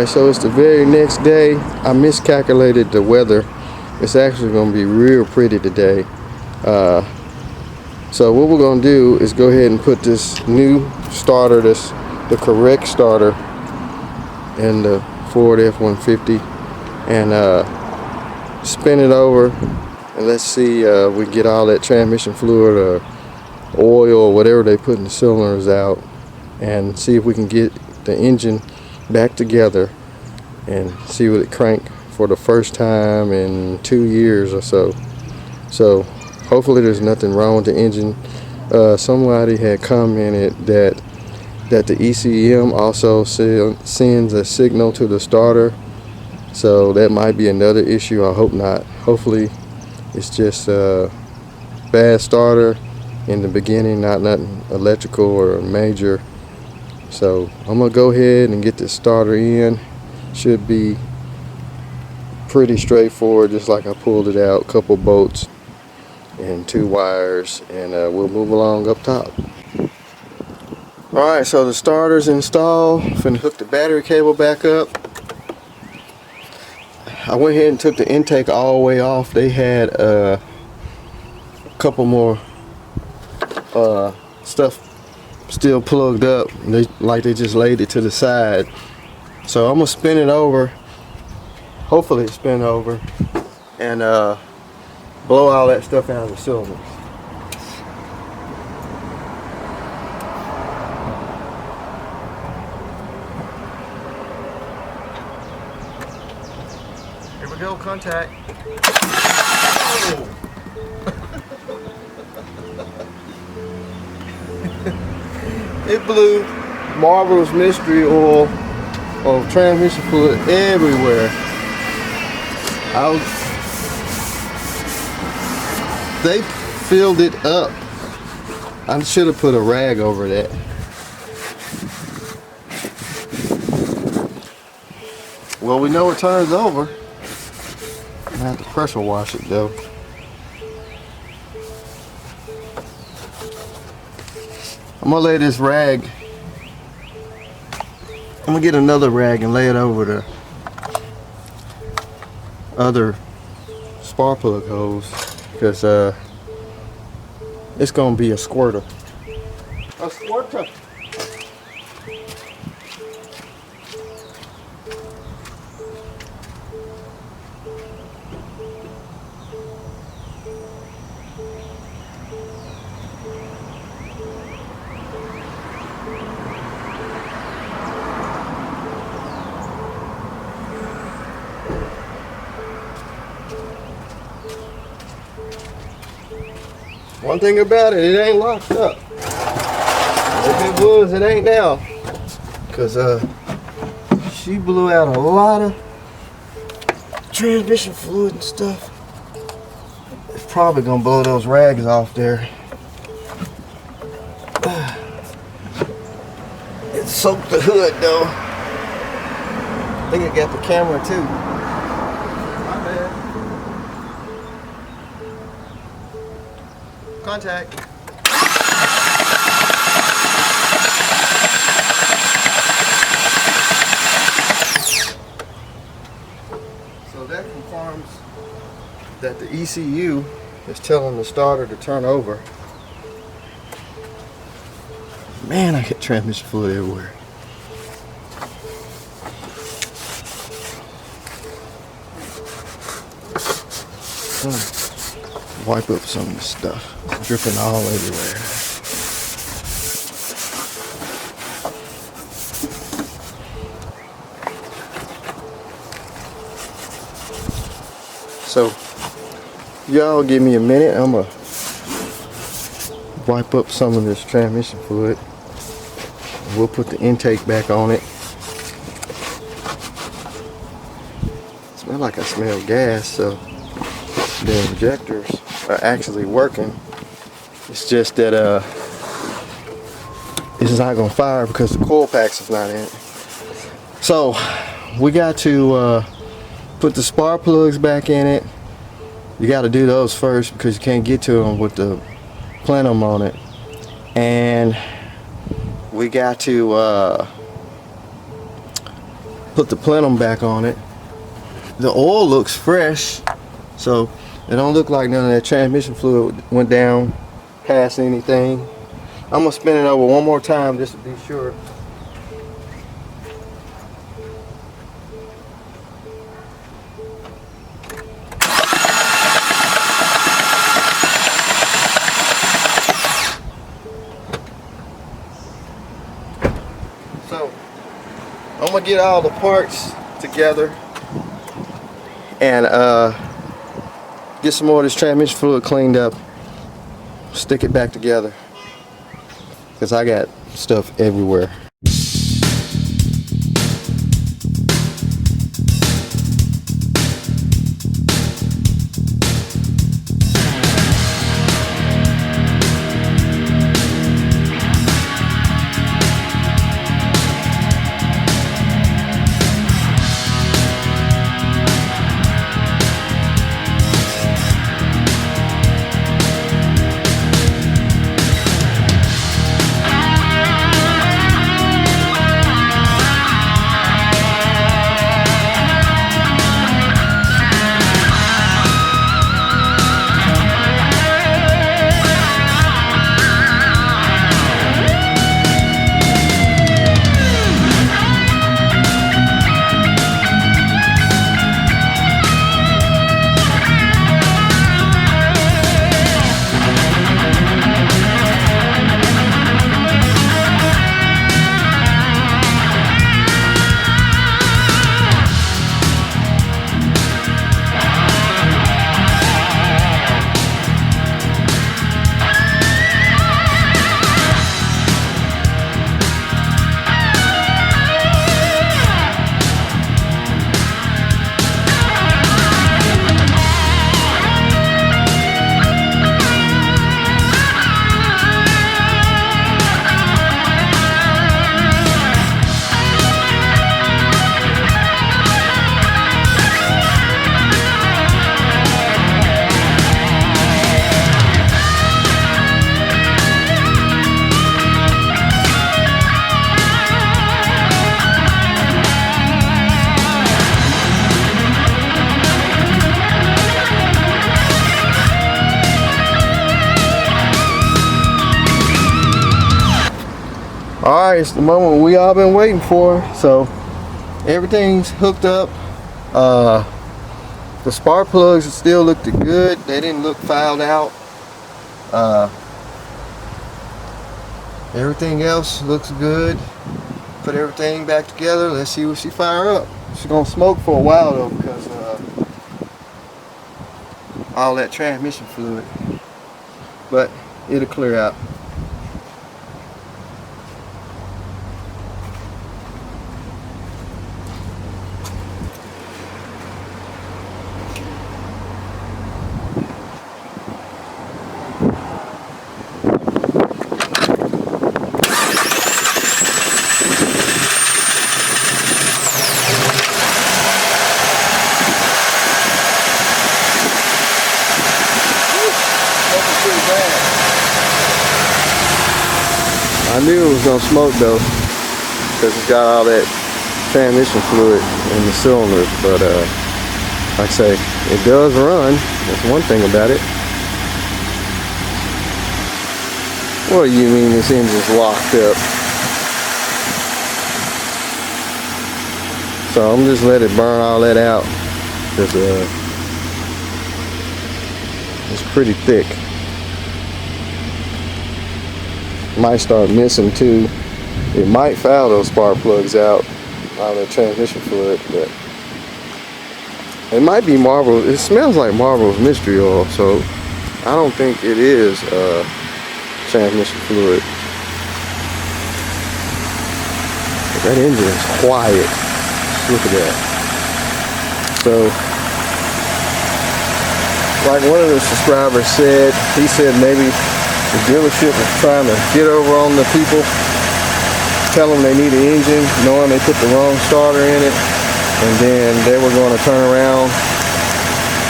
Alright, so it's the very next day. I miscalculated the weather. It's actually going to be real pretty today. So what we're going to do is go ahead and put this new starter, the correct starter, in the Ford F-150 and spin it over, and let's see we get all that transmission fluid or oil or whatever they put in the cylinders out, and see if we can get the engine back together and see what it crank for the first time in 2 years or so. So hopefully there's nothing wrong with the engine. Somebody had commented that the ECM also sends a signal to the starter, so that might be another issue. I hope not. Hopefully it's just a bad starter in the beginning, not nothing electrical or major. So I'm gonna go ahead and get this starter in. Should be pretty straightforward, just like I pulled it out. Couple bolts and 2 wires, and we'll move along up top. Alright, so the starter's installed. Finna hook the battery cable back up. I went ahead and took the intake all the way off. They had a couple more stuff still plugged up. They just laid it to the side. So I'm gonna spin it over, hopefully it spin over, and blow all that stuff out of the cylinder. Here we go, contact. Oh. It blew marvelous mystery oil of transmission fluid everywhere. They filled it up. I should have put a rag over that. Well, we know it turns over. I have to pressure wash it though. I'm gonna lay this rag, I'm gonna get another rag and lay it over the other spark plug hose, because it's gonna be a squirter. A squirter. One thing about it ain't locked up. If it was, it ain't now. Cause she blew out a lot of transmission fluid and stuff. It's probably gonna blow those rags off there. It soaked the hood though. I think it got the camera too. My bad. Contact. So that confirms that the ECU is telling the starter to turn over. Man, I get transmission fluid everywhere. Wipe up some of this stuff. It's dripping all everywhere. So, y'all give me a minute. I'm gonna wipe up some of this transmission fluid. We'll put the intake back on it. Smells like I smell gas, so the injectors are actually working. It's just that this is not gonna fire because the coil packs is not in it. So we got to put the spark plugs back in it. You got to do those first because you can't get to them with the plenum on it. And we got to put the plenum back on it. The oil looks fresh, so it don't look like none of that transmission fluid went down past anything. I'm gonna spin it over one more time just to be sure. So I'm gonna get all the parts together and get some more of this transmission fluid cleaned up, stick it back together, because I got stuff everywhere. Alright, it's the moment we all been waiting for. So everything's hooked up. The spark plugs still looked good. They didn't look fouled out. Everything else looks good. Put everything back together. Let's see what she fire up. She's gonna smoke for a while though, because all that transmission fluid. But it'll clear out. I knew it was gonna smoke though, because it's got all that transmission fluid in the cylinders. But like I say, it does run. That's one thing about it. What do you mean this engine's locked up? So I'm just let it burn all that out, because it's pretty thick. Might start missing too. It might foul those spark plugs out of the transmission fluid, but it might be Marvel. It smells like Marvel's mystery oil, so I don't think it is transmission fluid. But that engine is quiet. Look at that. So, like one of the subscribers said, he said maybe the dealership is trying to get over on the people, tell them they need an engine, knowing they put the wrong starter in it, and then they were going to turn around,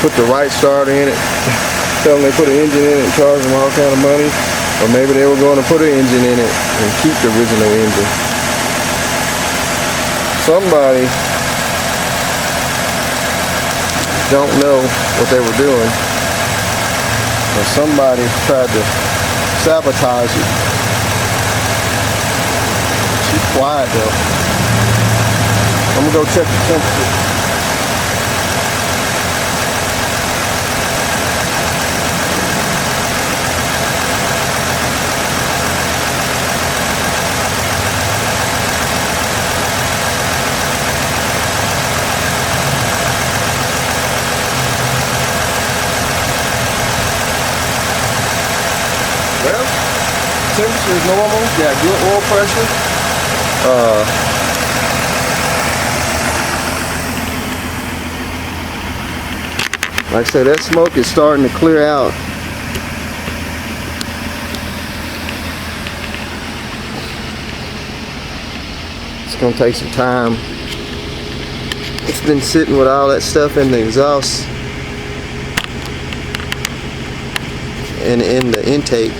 put the right starter in it, tell them they put an engine in it and charge them all kind of money, or maybe they were going to put an engine in it and keep the original engine. Somebody don't know what they were doing. But somebody tried to sabotage it. She's quiet though. I'm gonna go check the temperature. Well, temperature is normal. Got good oil pressure. Like I said, that smoke is starting to clear out. It's gonna take some time. It's been sitting with all that stuff in the exhaust and in the intake.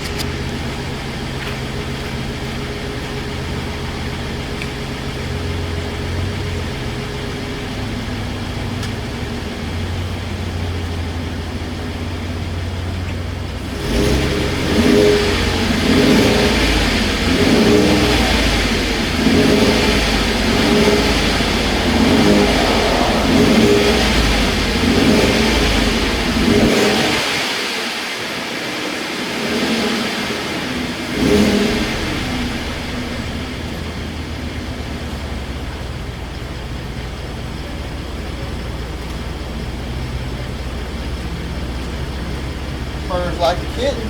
Burns like a kitten.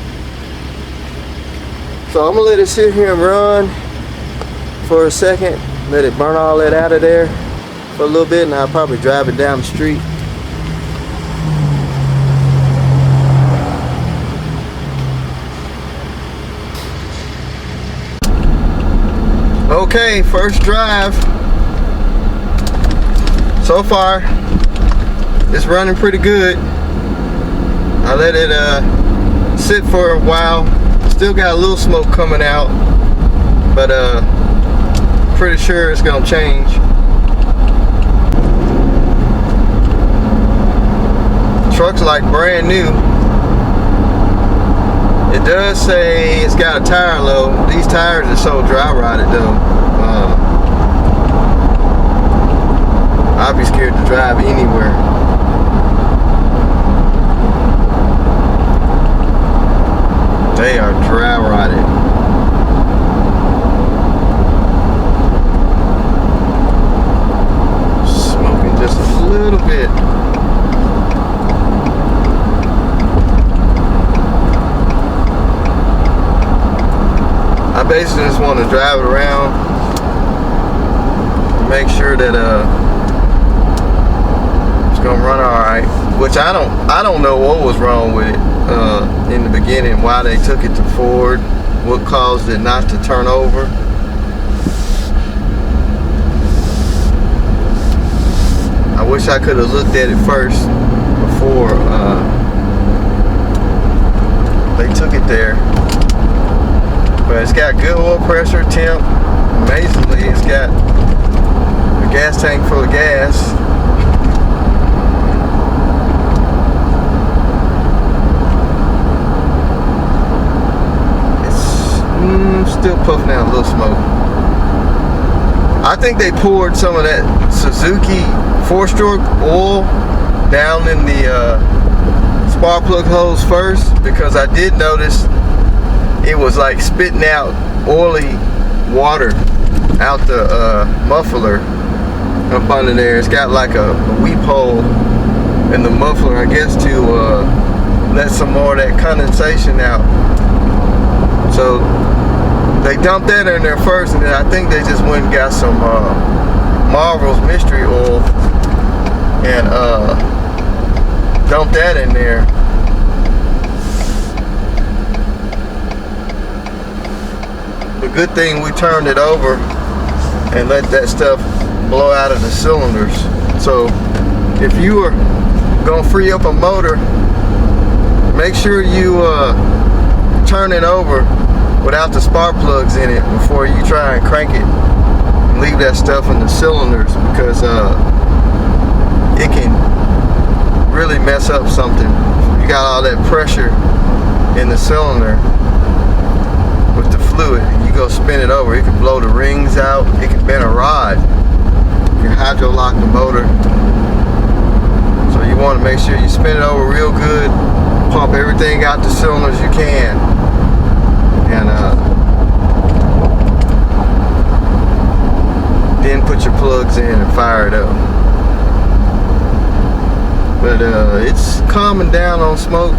So I'm gonna let it sit here and run for a second, let it burn all that out of there for a little bit, and I'll probably drive it down the street. Okay, first drive. So far, it's running pretty good. I let it sit for a while. Still got a little smoke coming out, but pretty sure it's gonna change. Truck's like brand new. It does say it's got a tire low. These tires are so dry rotted though. I'd be scared to drive anywhere. They are dry rotted. Smoking just a little bit. I basically just want to drive it around, make sure that it's gonna run all right. Which I don't know what was wrong with it in the beginning, why they took it to Ford, what caused it not to turn over. I wish I could have looked at it first before they took it there. But it's got good oil pressure, temp. Amazingly, it's got a gas tank full of gas. Still puffing out a little smoke. I think they poured some of that Suzuki 4-stroke oil down in the spark plug holes first, because I did notice it was like spitting out oily water out the muffler up under there. It's got like a weep hole in the muffler, I guess, to let some more of that condensation out. So they dumped that in there first, and then I think they just went and got some Marvel's mystery oil and dumped that in there. The good thing we turned it over and let that stuff blow out of the cylinders. So if you are gonna free up a motor, make sure you turn it over without the spark plugs in it before you try and crank it and leave that stuff in the cylinders, because it can really mess up something. You got all that pressure in the cylinder with the fluid, and you go spin it over, it can blow the rings out, it can bend a rod. You hydro lock the motor. So you want to make sure you spin it over real good, pump everything out the cylinders you can, and then put your plugs in and fire it up. But it's calming down on smoke.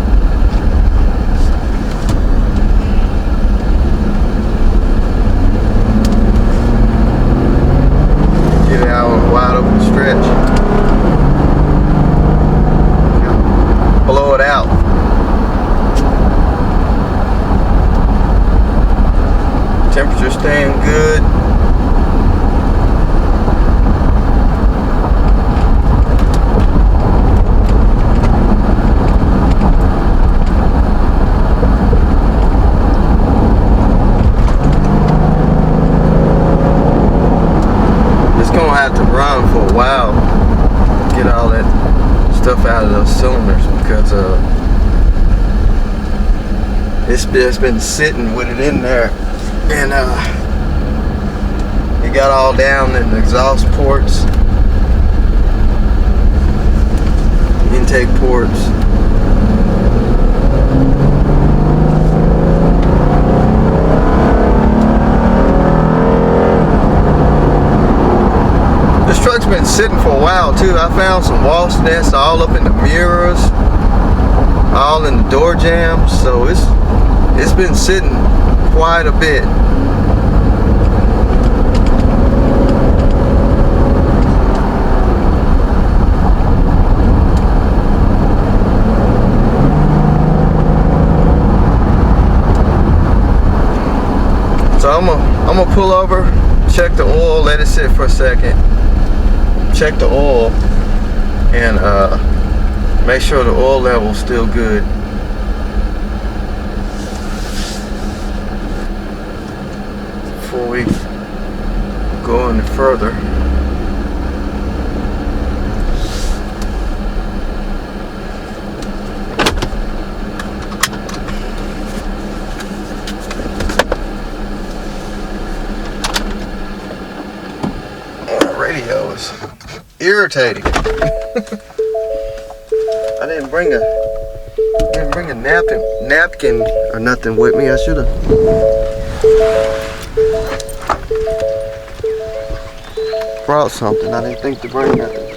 Get it out on a wide open stretch. Blow it out. Temperature staying good. Have to run for a while, get all that stuff out of those cylinders, because it's been sitting with it in there, and it got all down in the exhaust ports, intake ports. This truck's been sitting for a while too. I found some wasp nests all up in the mirrors, all in the door jambs, so it's been sitting quite a bit. So I'm gonna pull over, check the oil, let it sit for a second. Check the oil and make sure the oil level's still good. Before we go any further. Radio is irritating. I didn't bring a napkin or nothing with me. I should have. Brought something. I didn't think to bring nothing.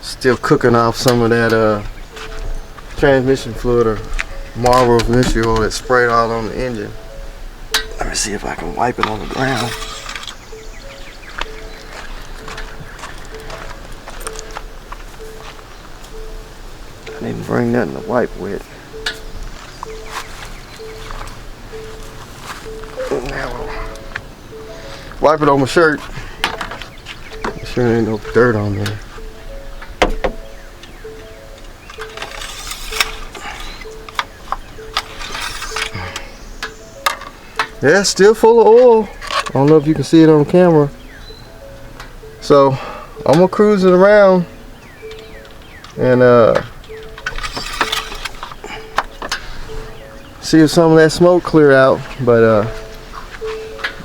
Still cooking off some of that transmission fluid or Marlboro vintage oil that sprayed all on the engine. Let me see if I can wipe it on the ground. I didn't bring nothing to wipe with. Now we'll wipe it on my shirt. Make sure there ain't no dirt on there. Yeah, still full of oil. I don't know if you can see it on camera. So I'm gonna cruise it around and see if some of that smoke clear out. But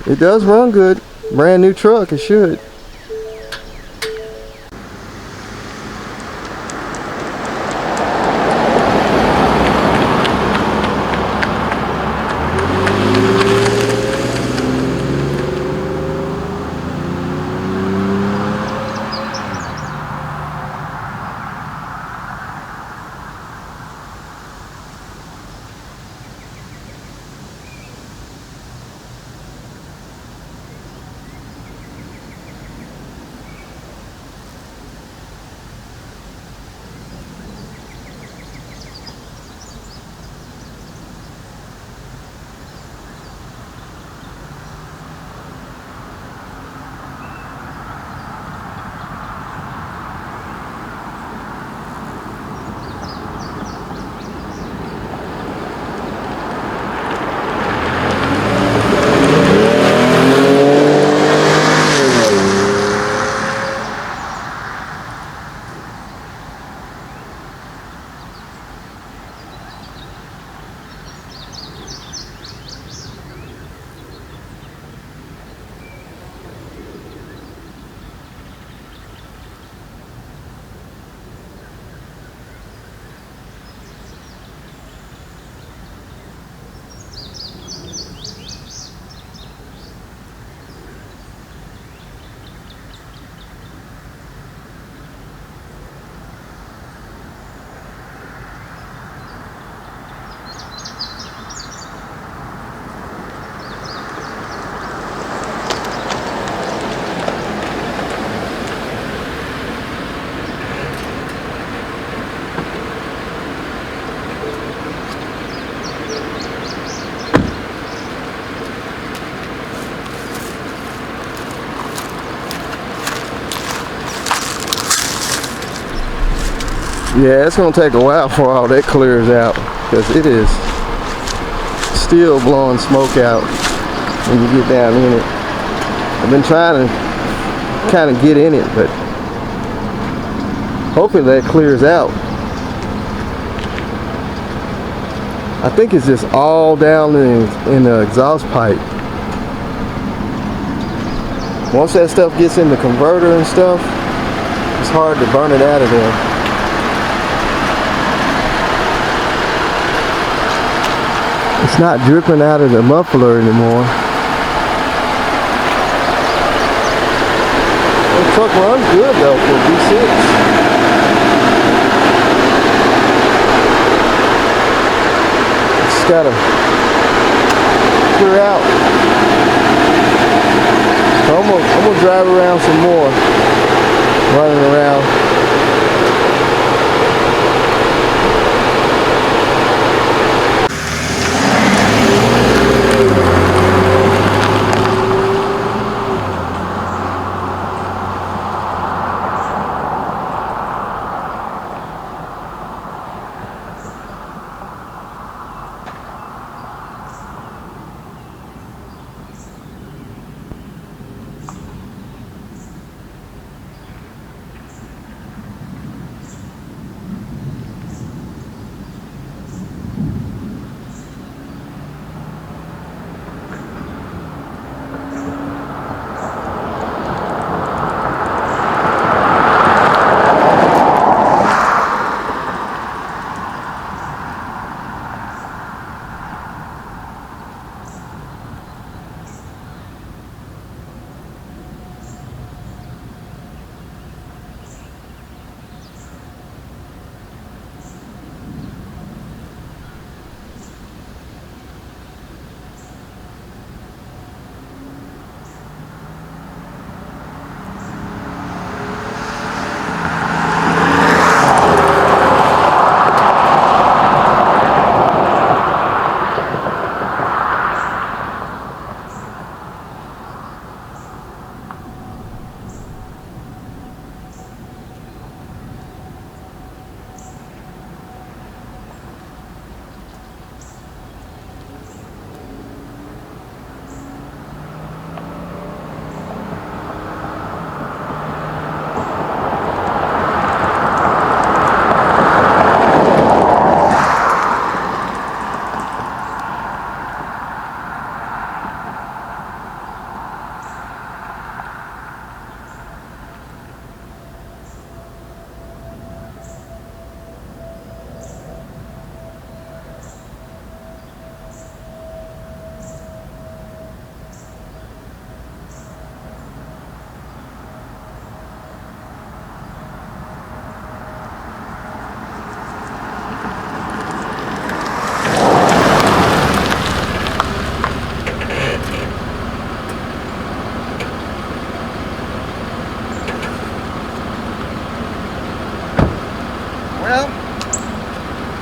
it does run good. Brand new truck, it should. Yeah, it's gonna take a while before all that clears out, because it is still blowing smoke out when you get down in it. I've been trying to kind of get in it, but hopefully that clears out. I think it's just all down in the exhaust pipe. Once that stuff gets in the converter and stuff, it's hard to burn it out of there. It's not dripping out of the muffler anymore. The truck runs good though for V6. It's gotta clear out. So I'm gonna drive around some more, running around.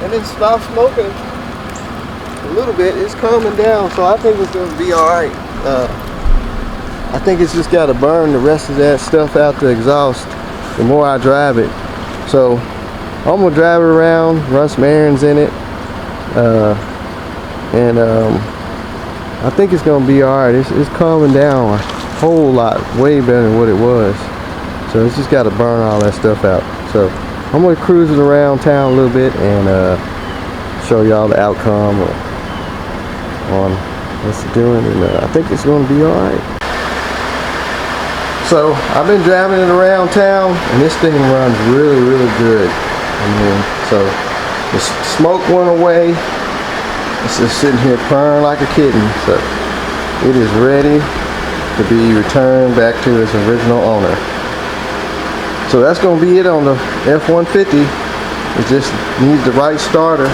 And it stopped smoking a little bit. It's calming down, so I think it's going to be alright. I think it's just got to burn the rest of that stuff out the exhaust the more I drive it. So I'm going to drive it around, run some errands in it, and I think it's going to be alright. It's calming down a whole lot, way better than what it was. So it's just got to burn all that stuff out. So I'm going to cruise it around town a little bit and show y'all the outcome on what's it doing, and I think it's going to be alright. So I've been driving it around town, and this thing runs really, really good. I mean, so the smoke went away. It's just sitting here purring like a kitten. So it is ready to be returned back to its original owner. So that's going to be it on the F-150. It just needs the right starter.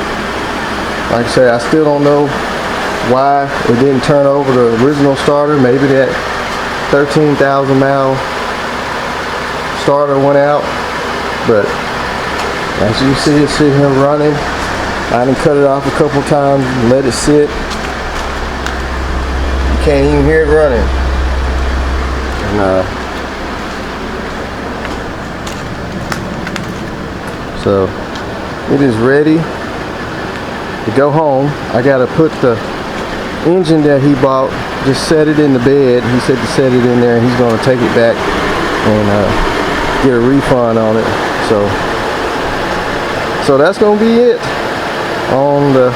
Like I say, I still don't know why it didn't turn over the original starter. Maybe that 13,000 mile starter went out. But as you see, it's sitting here running. I done cut it off a couple times, let it sit. You can't even hear it running. And so It is ready to go home. I gotta put the engine that he bought, just set it in the bed. He said to set it in there, and he's gonna take it back and get a refund on it. So that's gonna be it on the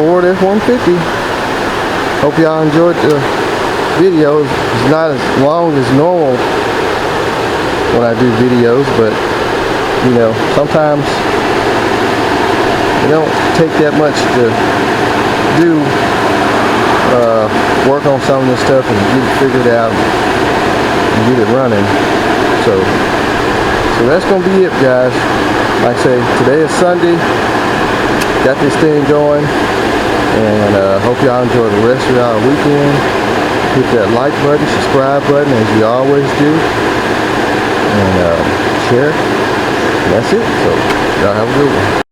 Ford F-150. Hope y'all enjoyed the video. It's not as long as normal when I do videos, but you know, sometimes it don't take that much to do work on some of this stuff and get it figured out and get it running. So that's gonna be it, guys. Like I say, today is Sunday. Got this thing going, and hope y'all enjoy the rest of y'all weekend. Hit that like button, subscribe button, as you always do, and share. And that's it. So y'all have a good one.